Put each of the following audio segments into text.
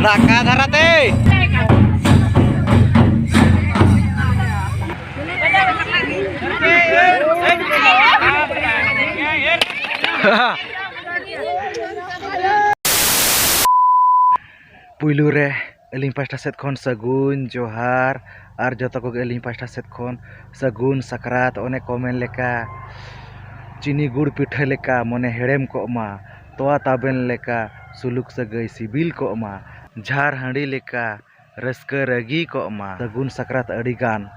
Raka dharate. Puylu re eling pasta set khon sagun johar ar joto ko eling pasta set khon sagun sakrat one komen leka chini gur pitha leka mone herem ko ma toa taben leka suluk sagai sibil ko ma jhar handi leka raska ragi ko ma sagun sakrat adigan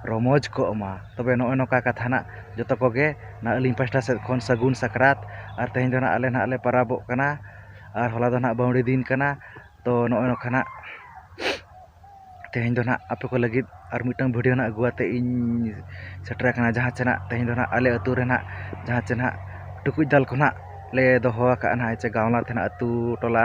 romoj ko ma tobe no noka katha na joto ko ge na eling pasta set khon sagun sakrat ar tehin do na ale parabok kana ar hola do na baudi din kana to no khana tehin do na ape ko lagit ar mitang video na aguate in setra kana jaha chena tehin do na ale atu re na jaha chena tukuj dal khona le doho ka na che gaula thena atu tola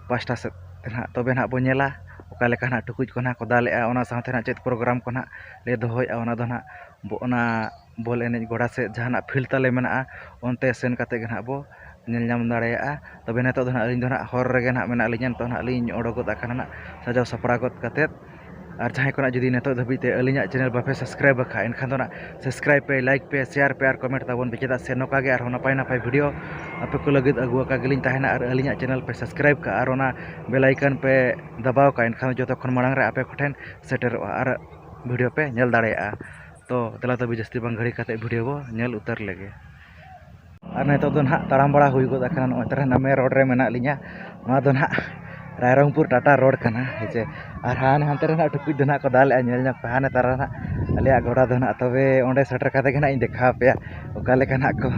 pasta set na tobe na bo nyela oka leka na tukuj khona ko dalea ona saute na chet program khona le dohoi ona do na bo ona bol enej goda se jahana field tale mena onte sen kate ge na bo nyel nyam dareya tobe neto do na alin do na hor rege na mena alin to na alin odogot akana na sajau sapragot katet ar jahay ko na jodi neto dhabite alinya channel bape subscribe kha enkhan do na subscribe pe like pe share pe ar comment tabon becheda se noka ge ar hona pai na pai video ape ko lagit agu ka gelin tahena ar alinya channel pe subscribe ka ar ona bell icon pe dabaw ka enkhan joto khon marang re ape koten setter ar video pe nyel dareya to tela tabi jasti bang ghari kate video bo nyel utar lege ar neto do na taram bada hui god akana no tara name road re mena linya no do na Rairongpur Tata road kana heche ar han hante re na tukuj do na ko dal nyel nyak hane tara na alia goda do na tobe onde setter kate gena in dekha pe okale kana ko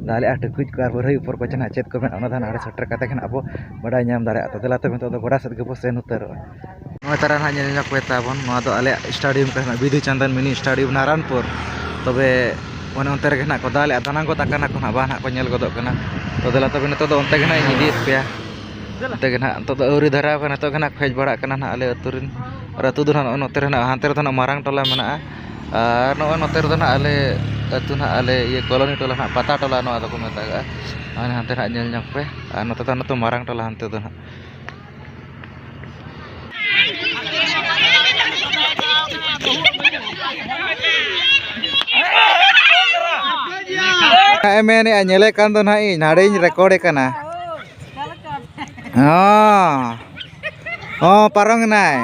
dal a tukuj ko ar boroi upor ko chana chet ko men ona dhan ar setter kate gena abo bada nyam dare to dela to do goda set ge bo sen utar no tara na nyel nyak peta bon no do ale stadium kana Bidhu Chandan mini stadium Naranpur tobe one onte rege na ko dal adana go takana ko na bana ko nyel godok kana to dela tobe neto do onte gena idi pe te gena to auri dhara kana to gena khej bada kana na ale aturin ar atu do na note re na hanter do na marang tola mena ar no note do na ale atu na ale ye koloni tola na pata tola no ado ko meta ga an hanter ha nyel nyak pe ar note to marang tola hanter do na emene anyele kan do na I nade record kana oh parang nai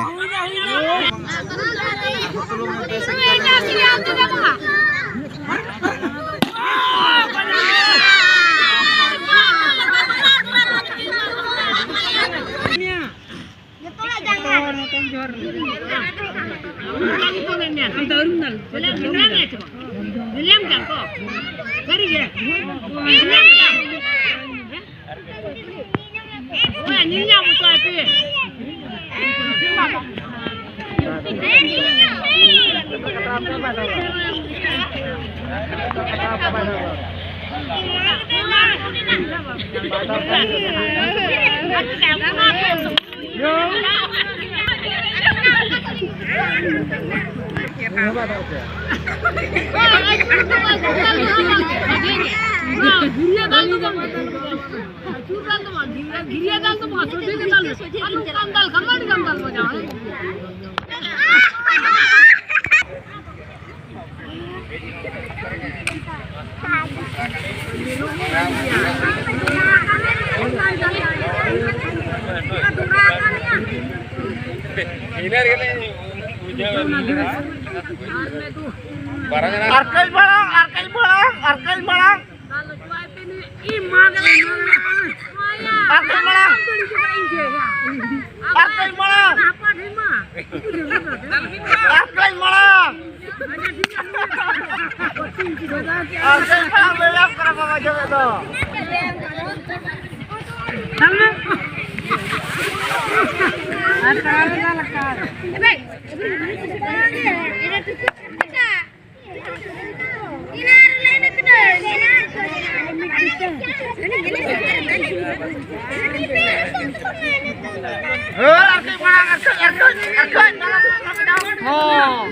Arkai balang. Oh.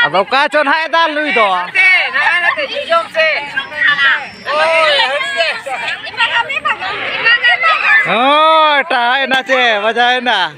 Abang kacau hai dah lu itu. Oh, tak enak sih, macam enak.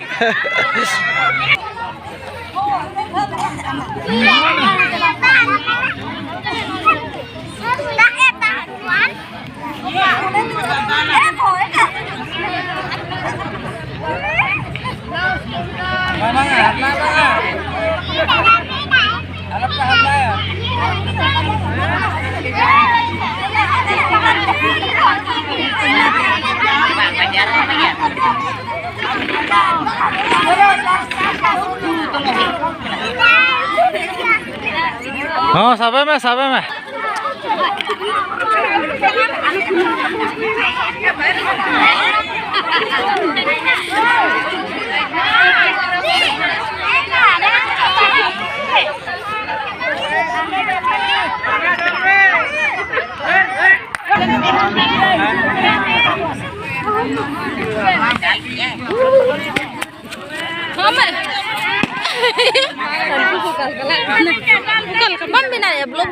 Oh, sabar meh, sabar meh. Bukan kapan bina ya belum.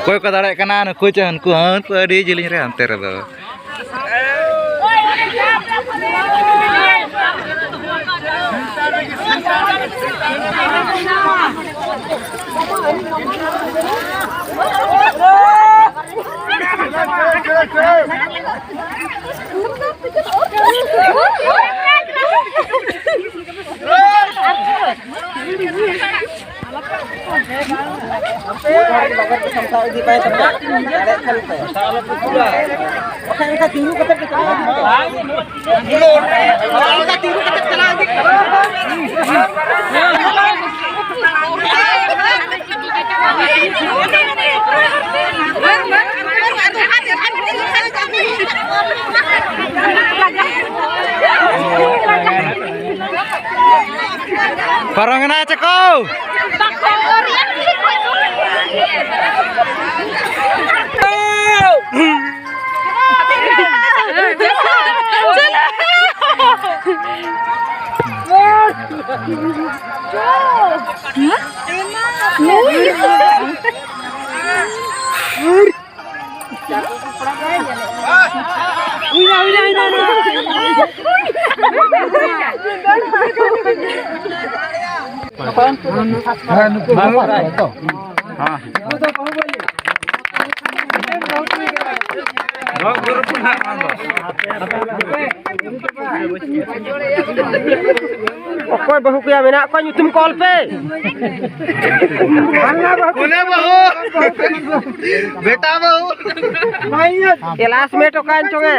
Koy ko dare kana ko chan ko han padi jiling re anter do. Parang na ceko. Okoy bahu kuya menak ko nyutum kol pe. बेटा बहु Classmate okan chonge.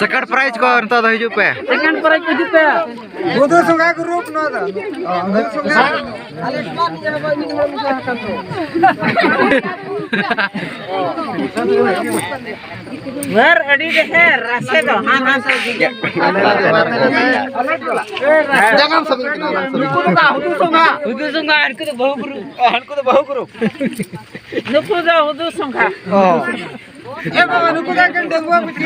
Second prize को अंत दो हिजू पे Second prize ko jute. Budhu संगा group न दा Mer adi de her rase do han han jangan sabit hudu sungha han ko bahu guru nuku da hudu sungha ए बाबा नुको दा के डंगवा बिटी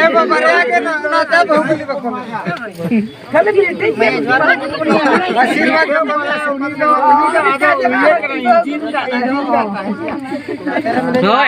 ए बाबा रे के ना ता बहुली बको खाली बिटी आशीर्वाद दो होय